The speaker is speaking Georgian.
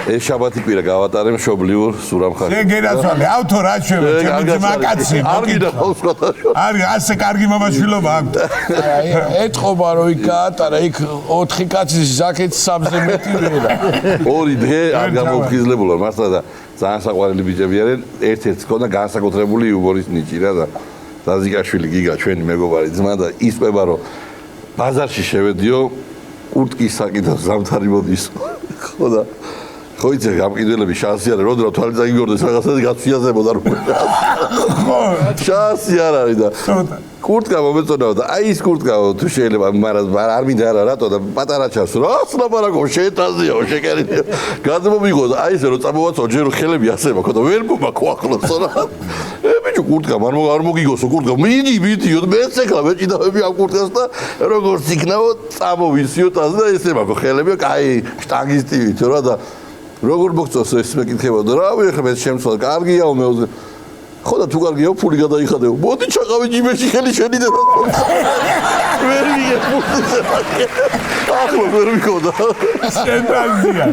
ეს შაბათი კვირა გავატარე მშობლიურ სურამხაში. შენ გენაცვალე, ავთო რა შვება, ჩემი ძმა კაცი. არ გინახავს სხვადასხვა. არ ასე კარგი მამაშვილობა აქვს. ეთყობა რომ იქ გაატარა, იქ 4 კაცის ზაკეთ 3-ზე მეტი ვერა. ორი დღე არ გამოფხიზლებულა მართლა და ძალიან საყვარელი ბიჭები არიან. ერთ-ერთ ქონდა განსაკუთრებული იუმორის ნიჭი რა და ზაზიკაშვილი გიგა ჩვენი მეგობარი ძმა და ისყვება რომ ბაზარში შევედიო კურტკის საკითხს ზამთარი მოდის. ხო და ხო იცი გამყიდველები შანსი არის რომ თვალი წაიგორდეს რაღაცას გაცვიაზებოდა რომ ხო შანსი არ არის და კურტკა მომეწონა და აი ის კურტკა თუ შეიძლება მაგრამ არ მინდა არა რატო და პატარა ჩას რა სლაპარაკო შეტაზიო შეკერინე გადმომიღო და აი ესე რომ წამოვაცო ჯერ ხელები ასე მაქვს და ვერ მომაქო ახლოს რა ბიჭო კურტკა არ მოგიგოსო კურტკა მიდი მეც ეკლა მეჭიდავები ამ კურტკას და როგორც იქნაო წამოვისიო ტაზე და ესე მაქვს ხელები კაი შტანგისტივით რა და როგორ მოგწონს ეს მეკითხებოდა რა ვიხე მე შემცვალ კარგიაო მე ხო და თუ კარგია ფული გადაიხადებო მოდი ჩაყავი ჯიბეში ხელი შენი და ვერ მიგე ფული ახლა ვერ მიქოდა შენ დაგზია